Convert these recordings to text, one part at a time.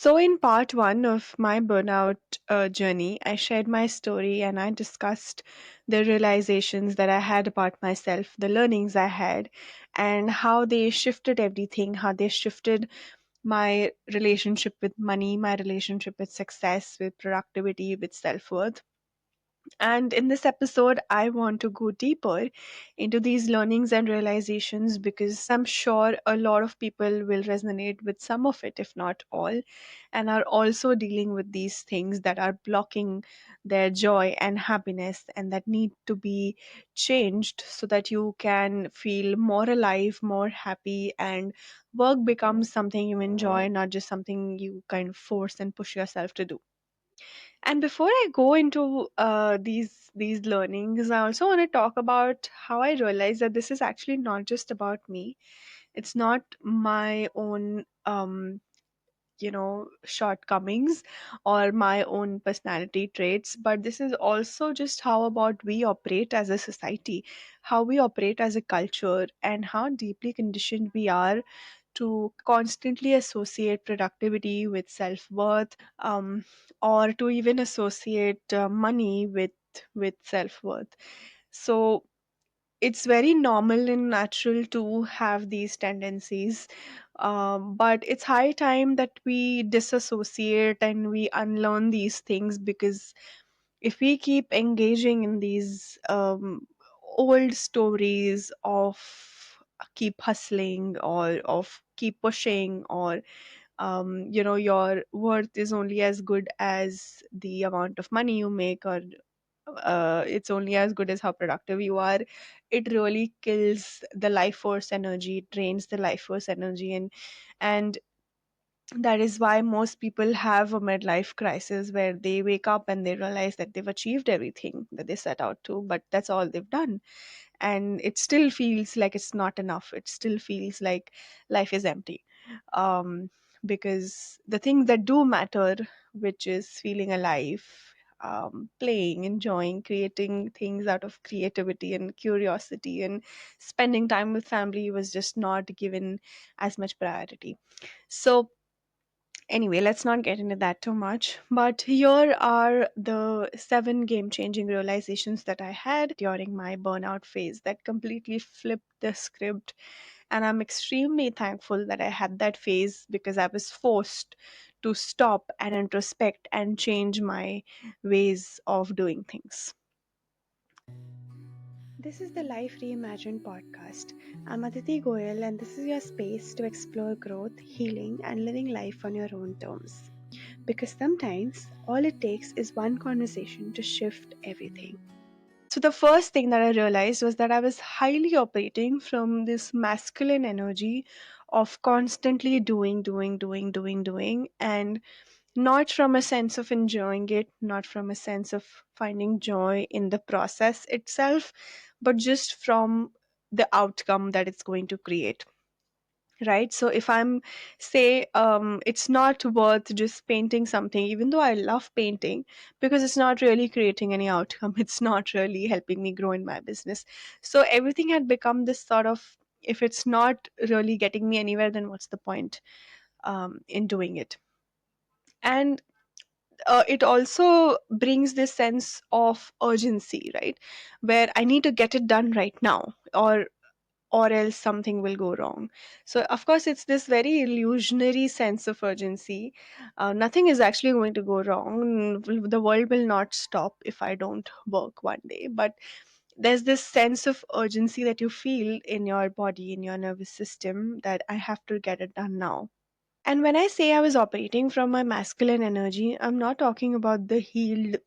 So, in part one of my burnout journey, I shared my story and I discussed the realizations that I had about myself, the learnings I had, and how they shifted everything, how they shifted my relationship with money, my relationship with success, with productivity, with self worth. And in this episode, I want to go deeper into these learnings and realizations because I'm sure a lot of people will resonate with some of it, if not all, and are also dealing with these things that are blocking their joy and happiness and that need to be changed so that you can feel more alive, more happy, and work becomes something you enjoy, not just something you kind of force and push yourself to do. And before I go into these learnings, I also want to talk about how I realized that this is actually not just about me. It's not my own shortcomings or my own personality traits, but this is also just how about we operate as a society, how we operate as a culture, and how deeply conditioned we are to constantly associate productivity with self-worth, or to even associate money with self-worth. So it's very normal and natural to have these tendencies, but it's high time that we disassociate and we unlearn these things, because if we keep engaging in these old stories of keep hustling or of keep pushing, or your worth is only as good as the amount of money you make, or it's only as good as how productive you are, it really kills the life force energy, it drains the life force energy, and that is why most people have a midlife crisis where they wake up and they realize that they've achieved everything that they set out to, but that's all they've done. And it still feels like it's not enough. It still feels like life is empty. Um, because the things that do matter, which is feeling alive, playing, enjoying, creating things out of creativity and curiosity, and spending time with family, was just not given as much priority. So, anyway, let's not get into that too much. But here are the seven game changing realizations that I had during my burnout phase that completely flipped the script. And I'm extremely thankful that I had that phase because I was forced to stop and introspect and change my ways of doing things. This is the Life Reimagined podcast. I'm Aditi Goyal, and this is your space to explore growth, healing, and living life on your own terms. Because sometimes all it takes is one conversation to shift everything. So, the first thing that I realized was that I was highly operating from this masculine energy of constantly doing, and not from a sense of enjoying it, not from a sense of finding joy in the process itself, but just from the outcome that it's going to create. Right, so if I'm say it's not worth just painting something, even though I love painting, because it's not really creating any outcome, it's not really helping me grow in my business. So everything had become this sort of, if it's not really getting me anywhere, then what's the point in doing it? And it also brings this sense of urgency, right, where I need to get it done right now, or else something will go wrong. So, of course, it's this very illusionary sense of urgency. Nothing is actually going to go wrong. The world will not stop if I don't work one day. But there's this sense of urgency that you feel in your body, in your nervous system, that I have to get it done now. And when I say I was operating from my masculine energy, I'm not talking about the healed,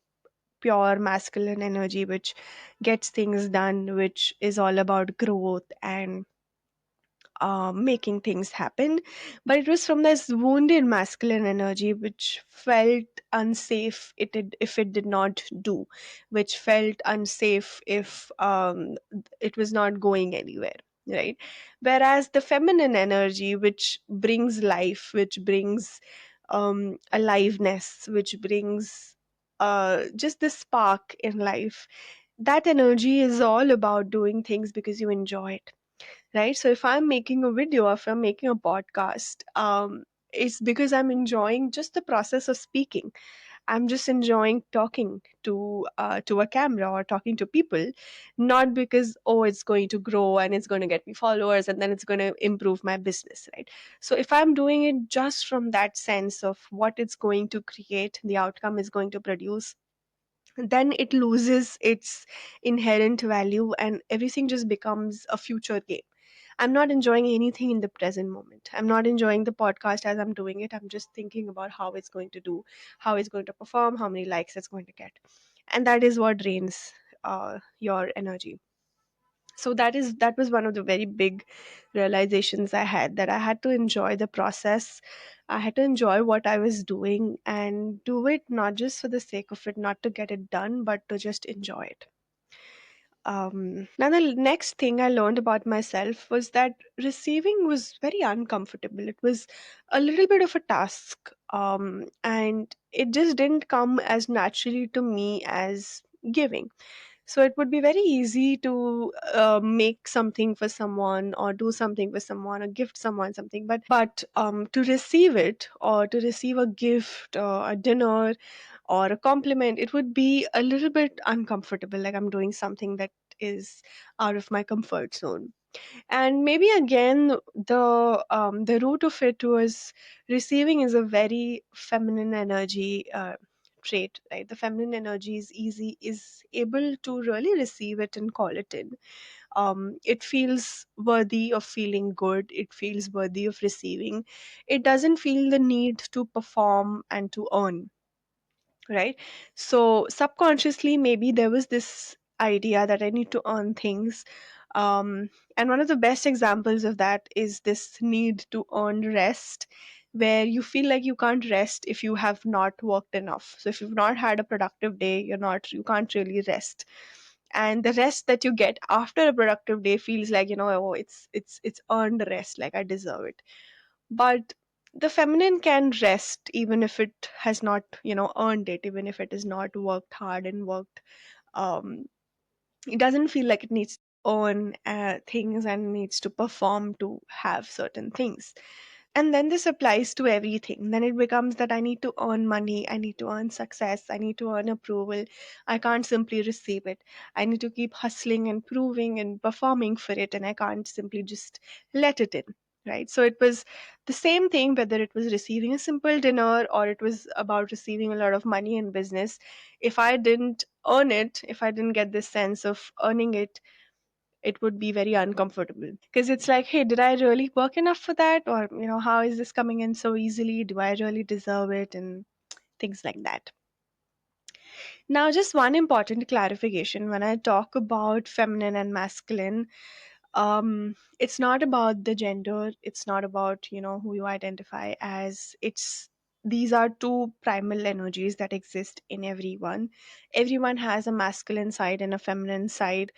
pure masculine energy, which gets things done, which is all about growth and making things happen. But it was from this wounded masculine energy, which felt unsafe if it did not do, which felt unsafe if it was not going anywhere. Right. Whereas the feminine energy, which brings life, which brings aliveness, which brings just the spark in life, that energy is all about doing things because you enjoy it, right? So if I'm making a video, if I'm making a podcast, it's because I'm enjoying just the process of speaking. I'm just enjoying talking to a camera or talking to people, not because, oh, it's going to grow and it's going to get me followers and then it's going to improve my business, right? So if I'm doing it just from that sense of what it's going to create, the outcome is going to produce, then it loses its inherent value and everything just becomes a future game. I'm not enjoying anything in the present moment. I'm not enjoying the podcast as I'm doing it. I'm just thinking about how it's going to do, how it's going to perform, how many likes it's going to get. And that is what drains your energy. So that was one of the very big realizations I had, that I had to enjoy the process. I had to enjoy what I was doing and do it not just for the sake of it, not to get it done, but to just enjoy it. Now, the next thing I learned about myself was that receiving was very uncomfortable. It was a little bit of a task, and it just didn't come as naturally to me as giving. So it would be very easy to make something for someone or do something for someone or gift someone something, but to receive it, or to receive a gift or a dinner or a compliment, it would be a little bit uncomfortable, like I'm doing something that is out of my comfort zone. And maybe again, the root of it was receiving is a very feminine energy trait, right? The feminine energy is able to really receive it and call it in. It feels worthy of feeling good, it feels worthy of receiving. It doesn't feel the need to perform and to earn, right? So subconsciously, maybe there was this idea that I need to earn things. And one of the best examples of that is this need to earn rest, where you feel like you can't rest if you have not worked enough. So if you've not had a productive day, you can't really rest. And the rest that you get after a productive day feels like, oh, it's earned rest, like I deserve it. But the feminine can rest even if it has not, earned it, even if it has not worked hard and worked. um it doesn't feel like it needs to earn things and needs to perform to have certain things. And then this applies to everything. Then it becomes that I need to earn money, I need to earn success, I need to earn approval. I can't simply receive it. I need to keep hustling and proving and performing for it, and I can't simply just let it in. Right. So it was the same thing, whether it was receiving a simple dinner or it was about receiving a lot of money in business. If I didn't earn it, if I didn't get this sense of earning it, it would be very uncomfortable, because it's like, hey, did I really work enough for that? Or, how is this coming in so easily? Do I really deserve it? And things like that. Now, just one important clarification: when I talk about feminine and masculine, it's not about the gender, it's not about, who you identify as. It's These are two primal energies that exist in everyone. Everyone has a masculine side and a feminine side.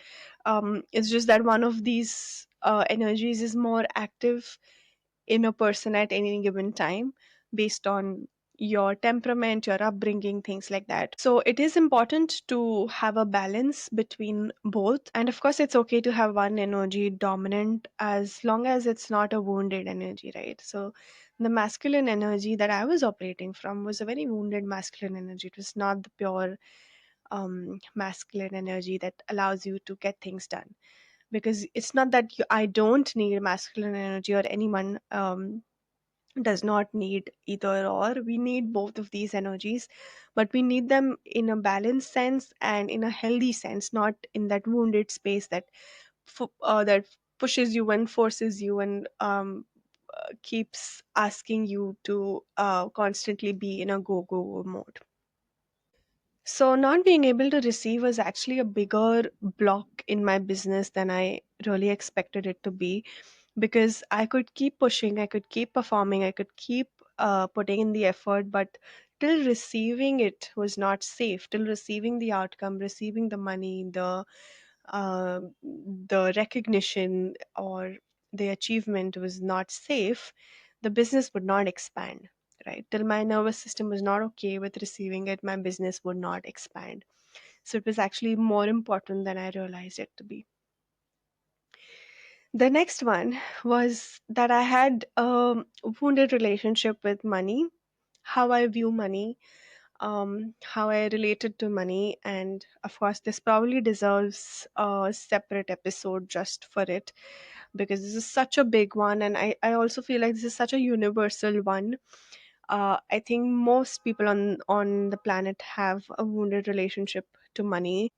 It's just that one of these energies is more active in a person at any given time, based on your temperament, your upbringing, things like that. So it is important to have a balance between both. And of course, it's okay to have one energy dominant as long as it's not a wounded energy, right? So the masculine energy that I was operating from was a very wounded masculine energy. It was not the pure masculine energy that allows you to get things done. Because it's not that I don't need masculine energy, or anyone does not need either or. We need both of these energies, but we need them in a balanced sense and in a healthy sense, not in that wounded space that that pushes you and forces you and keeps asking you to constantly be in a go mode. So, not being able to receive was actually a bigger block in my business than I really expected it to be, because I could keep pushing, I could keep performing, I could keep putting in the effort, but till receiving it was not safe. Till receiving the outcome, receiving the money, the recognition, or the achievement was not safe, the business would not expand. Right, till my nervous system was not okay with receiving it, my business would not expand. So it was actually more important than I realized it to be. The next one was that I had a wounded relationship with money, how I view money, how I related to money. And of course, this probably deserves a separate episode just for it, because this is such a big one. And I also feel like this is such a universal one. I think most people on the planet have a wounded relationship to money.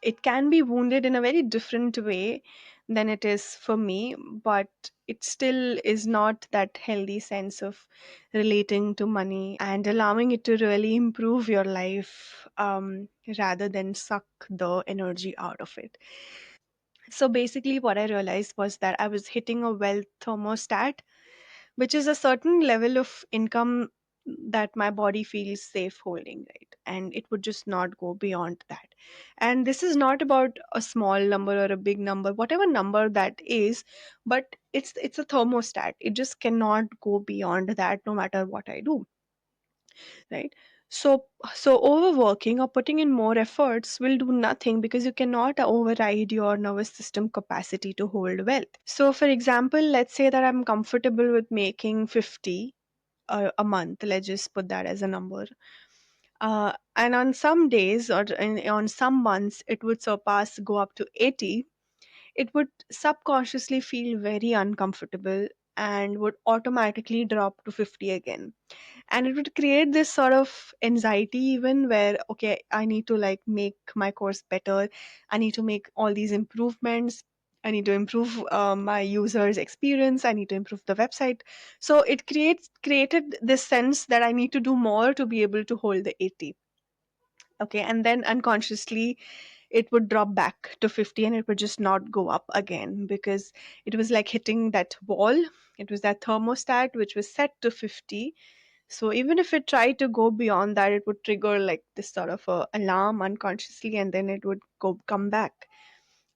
It can be wounded in a very different way than it is for me, but it still is not that healthy sense of relating to money and allowing it to really improve your life, rather than suck the energy out of it. So basically, what I realized was that I was hitting a wealth thermostat, which is a certain level of income that my body feels safe holding, right? And it would just not go beyond that. And this is not about a small number or a big number, whatever number that is, but it's a thermostat. It just cannot go beyond that no matter what I do, right? So overworking or putting in more efforts will do nothing, because you cannot override your nervous system capacity to hold wealth. So for example, let's say that I'm comfortable with making 50 a month. Let's just put that as a number. And on some days, or on some months, it would surpass, go up to 80. It would subconsciously feel very uncomfortable and would automatically drop to 50 again. And it would create this sort of anxiety, even, where, okay, I need to like make my course better, I need to make all these improvements, I need to improve my users experience, I need to improve the website. So it created this sense that I need to do more to be able to hold the 80. Okay, and then unconsciously it would drop back to 50, and it would just not go up again, because it was like hitting that wall. It was that thermostat which was set to 50. So even if it tried to go beyond that, it would trigger like this sort of a alarm unconsciously, and then it would come back,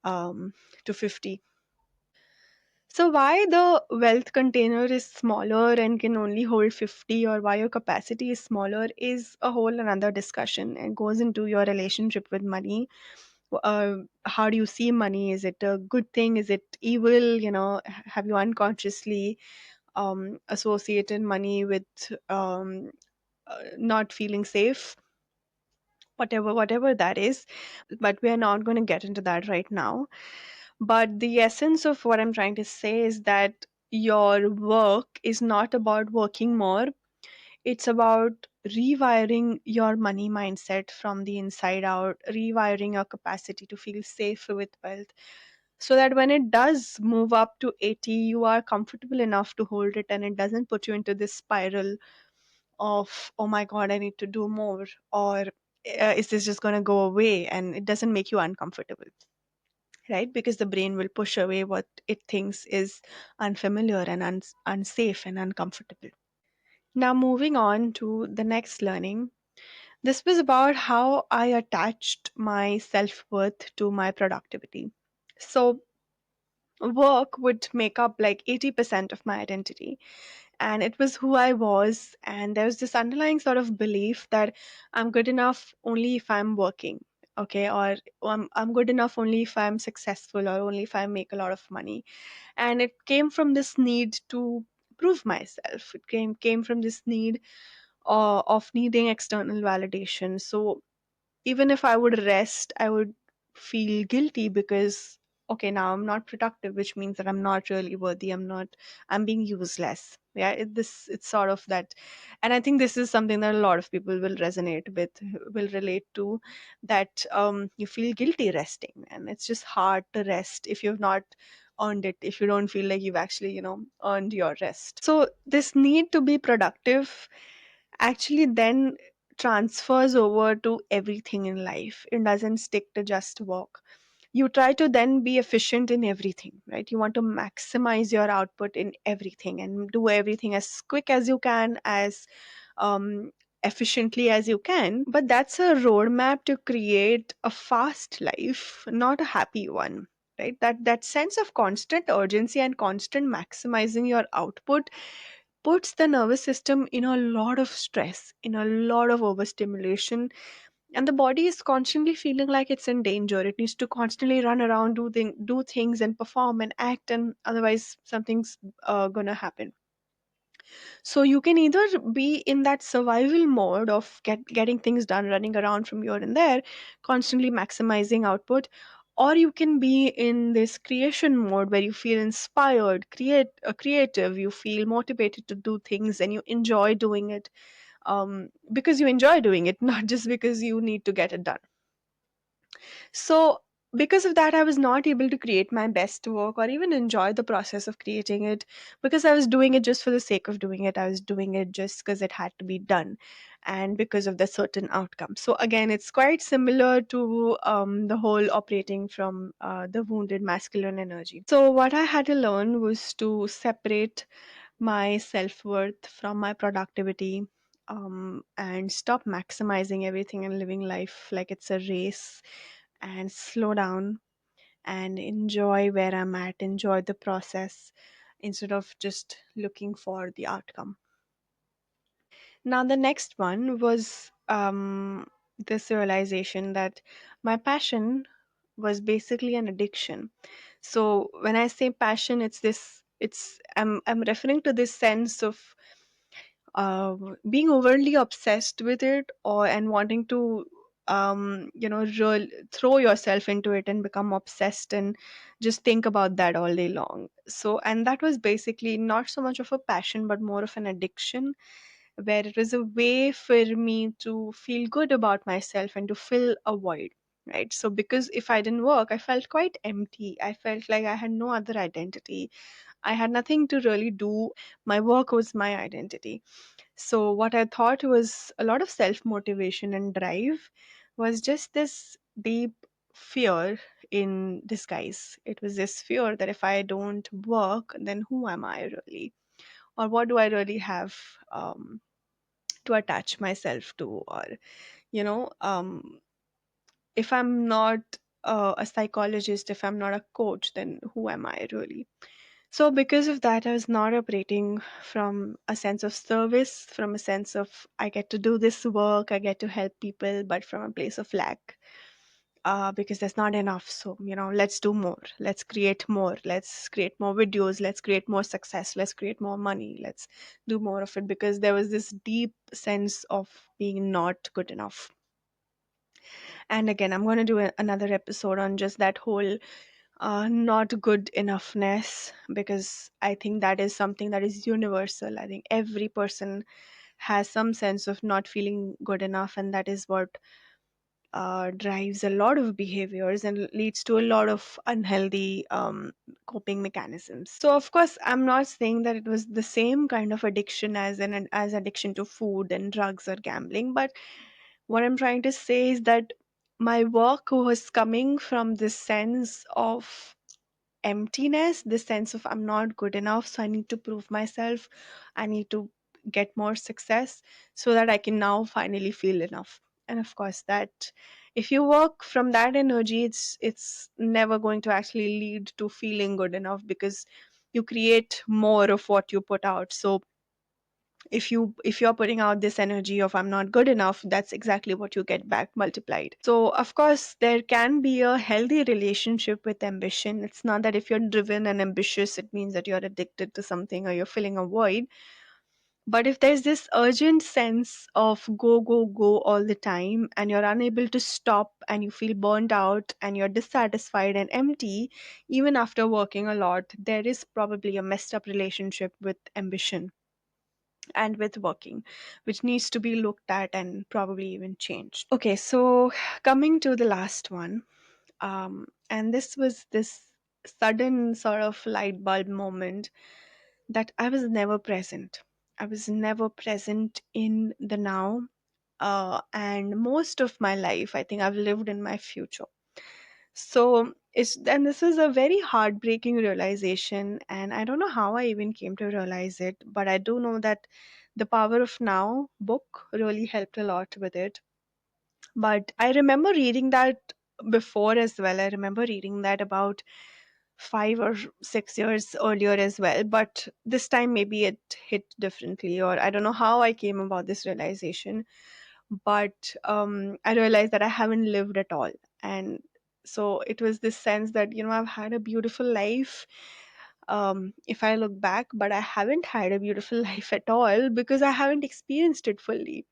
to 50. So why the wealth container is smaller and can only hold 50, or why your capacity is smaller, is a whole another discussion, and goes into your relationship with money. How do you see money? Is it a good thing? Is it evil? Have you unconsciously associated money with not feeling safe, whatever that is. But we are not going to get into that right now. But the essence of what I'm trying to say is that your work is not about working more. It's about rewiring your money mindset from the inside out, rewiring your capacity to feel safe with wealth, so that when it does move up to 80, you are comfortable enough to hold it, and it doesn't put you into this spiral of, oh my god, I need to do more, or is this just going to go away, and it doesn't make you uncomfortable, right? Because the brain will push away what it thinks is unfamiliar and unsafe and uncomfortable. Now, moving on to the next learning. This was about how I attached my self-worth to my productivity. So work would make up like 80% of my identity, and it was who I was. And there was this underlying sort of belief that I'm good enough only if I'm working, okay, or I'm good enough only if I'm successful, or only if I make a lot of money. And it came from this need to prove myself. It came from this need of needing external validation. So even if I would rest, I would feel guilty, because okay, now I'm not productive, which means that I'm not really worthy. I'm being useless. Yeah, it's sort of that. And I think this is something that a lot of people will resonate with, will relate to, that you feel guilty resting, and it's just hard to rest if you've not earned it, if you don't feel like you've actually, earned your rest. So this need to be productive actually then transfers over to everything in life. It doesn't stick to just work. You try to then be efficient in everything, right? You want to maximize your output in everything and do everything as quick as you can, as um, efficiently as you can. But that's a roadmap to create a fast life, not a happy one. Right? That sense of constant urgency and constant maximizing your output puts the nervous system in a lot of stress, in a lot of overstimulation, and the body is constantly feeling like it's in danger. It needs to constantly run around, do things and perform and act, and otherwise something's gonna happen. So you can either be in that survival mode of getting things done, running around from here and there, constantly maximizing output, or you can be in this creation mode where you feel inspired, creative, you feel motivated to do things and you enjoy doing it, because you enjoy doing it, not just because you need to get it done. So, because of that, I was not able to create my best work or even enjoy the process of creating it, because I was doing it just for the sake of doing it. I was doing it just because it had to be done and because of the certain outcome. So, again, it's quite similar to the whole operating from the wounded masculine energy. So, what I had to learn was to separate my self worth from my productivity, and stop maximizing everything and living life like it's a race, and slow down and enjoy where I'm at, enjoy the process instead of just looking for the outcome. Now, the next one was this realization that my passion was basically an addiction. So when I say passion, I'm referring to this sense of being overly obsessed with it, or and wanting to throw yourself into it and become obsessed and just think about that all day long. So, and that was basically not so much of a passion but more of an addiction, where it was a way for me to feel good about myself and to fill a void, right? So because if I didn't work, I felt quite empty. I felt like I had no other identity. I had nothing to really do. My work was my identity. So, what I thought was a lot of self motivation and drive was just this deep fear in disguise. It was this fear that if I don't work, then who am I really? Or what do I really have to attach myself to? Or, you know, if I'm not a psychologist, if I'm not a coach, then who am I really? So, because of that, I was not operating from a sense of service, from a sense of I get to do this work, I get to help people, but from a place of lack. Because there's not enough. So, let's do more. Let's create more. Let's create more videos. Let's create more success. Let's create more money. Let's do more of it, because there was this deep sense of being not good enough. And again, I'm going to do another episode on just that whole not good enoughness, because I think that is something that is universal. I think every person has some sense of not feeling good enough, and that is what drives a lot of behaviors and leads to a lot of unhealthy coping mechanisms. So, of course, I'm not saying that it was the same kind of addiction as addiction to food and drugs or gambling, but what I'm trying to say is that my work was coming from this sense of emptiness, this sense of I'm not good enough, so I need to prove myself. I need to get more success so that I can now finally feel enough. And of course, that if you work from that energy, it's never going to actually lead to feeling good enough, because you create more of what you put out. So if you're putting out this energy of I'm not good enough, that's exactly what you get back multiplied. So of course there can be a healthy relationship with ambition. It's not that if you're driven and ambitious it means that you're addicted to something or you're filling a void. But if there's this urgent sense of go go go all the time, and you're unable to stop, and you feel burnt out and you're dissatisfied and empty even after working a lot, there is probably a messed up relationship with ambition and with working, which needs to be looked at and probably even changed. Okay, so coming to the last one, and this was this sudden sort of light bulb moment that I was never present. I was never present in the now. And most of my life, I think I've lived in my future. So this is a very heartbreaking realization, and I don't know how I even came to realize it, but I do know that the Power of Now book really helped a lot with it. But I remember reading that before as well. I remember reading that about 5 or 6 years earlier as well, but this time maybe it hit differently, or I don't know how I came about this realization. but I realized that I haven't lived at all. And so it was this sense that, I've had a beautiful life, if I look back, but I haven't had a beautiful life at all because I haven't experienced it fully.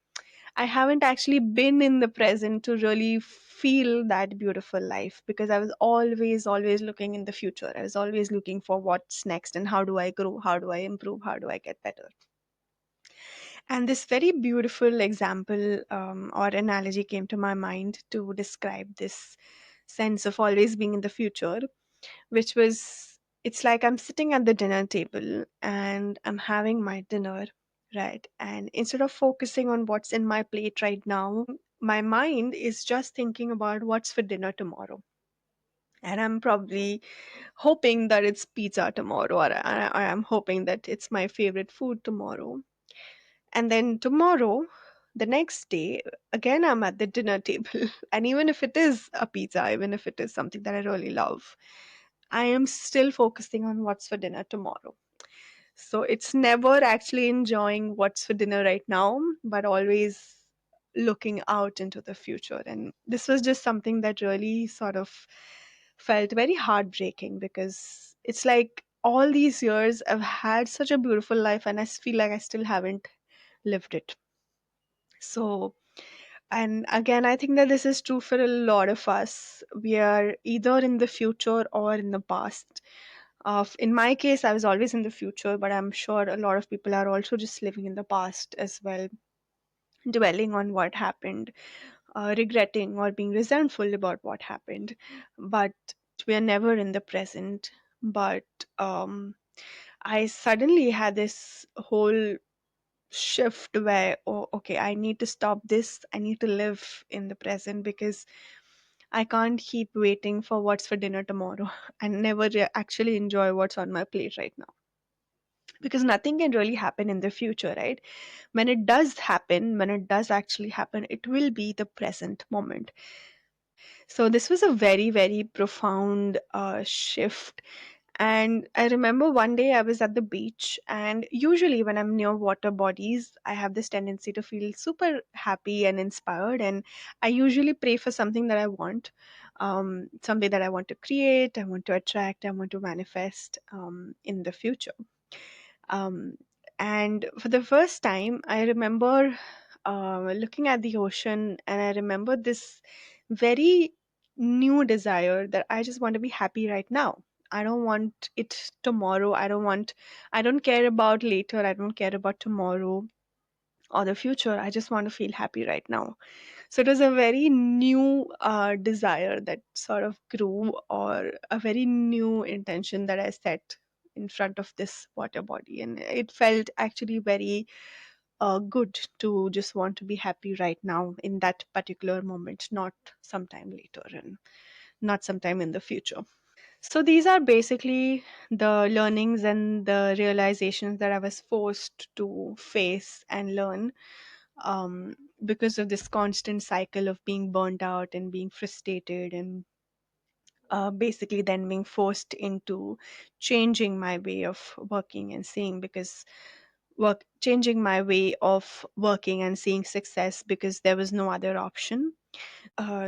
I haven't actually been in the present to really feel that beautiful life because I was always looking in the future. I was always looking for what's next and how do I grow, how do I improve, how do I get better. And this very beautiful example or analogy came to my mind to describe this sense of always being in the future, which was, it's like I'm sitting at the dinner table and I'm having my dinner, right? And instead of focusing on what's in my plate right now, my mind is just thinking about what's for dinner tomorrow. And I'm probably hoping that it's pizza tomorrow, or I'm hoping that it's my favorite food tomorrow. And then tomorrow, the next day, again, I'm at the dinner table. And even if it is a pizza, even if it is something that I really love, I am still focusing on what's for dinner tomorrow. So it's never actually enjoying what's for dinner right now, but always looking out into the future. And this was just something that really sort of felt very heartbreaking because it's like all these years I've had such a beautiful life and I feel like I still haven't lived it. So, and again, I think that this is true for a lot of us. We are either in the future or in the past. In my case, I was always in the future, but I'm sure a lot of people are also just living in the past as well, dwelling on what happened, regretting or being resentful about what happened. But we are never in the present. But I suddenly had this whole shift where, oh, okay, I need to stop this. I need to live in the present because I can't keep waiting for what's for dinner tomorrow and never actually enjoy what's on my plate right now. Because nothing can really happen in the future, right? When it does happen, when it does actually happen, it will be the present moment. So this was a very, very profound shift. And I remember one day I was at the beach, and usually when I'm near water bodies, I have this tendency to feel super happy and inspired. And I usually pray for something that I want, something that I want to create, I want to attract, I want to manifest in the future. Um, and for the first time, I remember looking at the ocean, and I remember this very new desire that I just want to be happy right now. I don't want it tomorrow. I don't care about later. I don't care about tomorrow or the future. I just want to feel happy right now. So it was a very new desire that sort of grew, or a very new intention that I set in front of this water body. And it felt actually very good to just want to be happy right now in that particular moment, not sometime later and not sometime in the future. So these are basically the learnings and the realizations that I was forced to face and learn, because of this constant cycle of being burnt out and being frustrated, and basically then being forced into changing my way of working and seeing, because work changing my way of working and seeing success because there was no other option.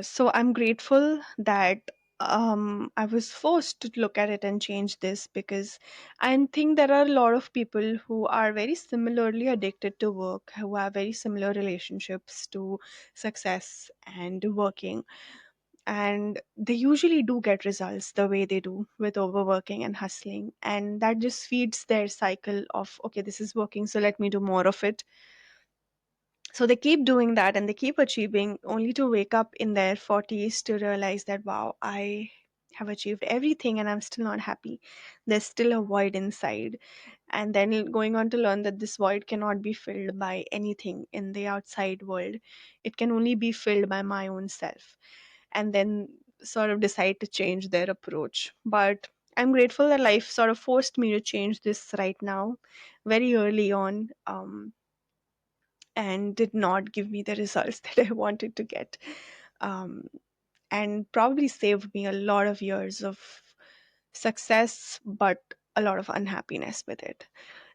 So I'm grateful that I was forced to look at it and change this, because I think there are a lot of people who are very similarly addicted to work, who have very similar relationships to success and working. And they usually do get results the way they do with overworking and hustling. And that just feeds their cycle of, okay, this is working, so let me do more of it. So they keep doing that and they keep achieving, only to wake up in their 40s to realize that, wow, I have achieved everything and I'm still not happy. There's still a void inside. And then going on to learn that this void cannot be filled by anything in the outside world, it can only be filled by my own self. And then sort of decide to change their approach. But I'm grateful that life sort of forced me to change this right now, very early on. And did not give me the results that I wanted to get. Um, and probably saved me a lot of years of success, but a lot of unhappiness with it.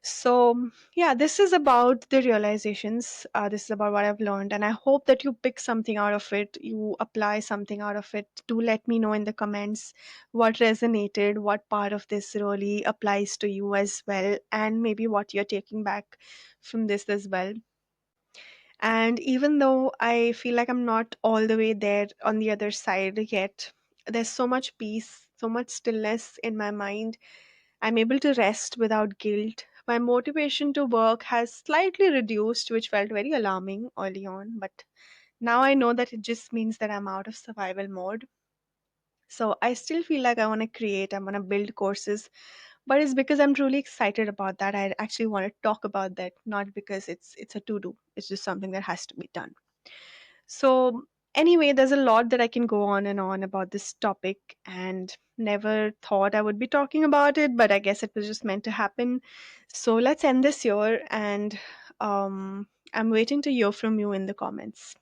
So, yeah, this is about the realizations. This is about what I've learned, and I hope that you pick something out of it, you apply something out of it. Do let me know in the comments what resonated, what part of this really applies to you as well, and maybe what you're taking back from this as well. And even though I feel like I'm not all the way there on the other side yet, there's so much peace, so much stillness in my mind. I'm able to rest without guilt. My motivation to work has slightly reduced, which felt very alarming early on, but now I know that it just means that I'm out of survival mode. So I still feel like I want to create, I want to build courses, but it's because I'm truly excited about that. I actually want to talk about that, not because it's a to do. It's just something that has to be done. So, anyway, there's a lot that I can go on and on about this topic, and never thought I would be talking about it, but I guess it was just meant to happen. So, let's end this here, and I'm waiting to hear from you in the comments.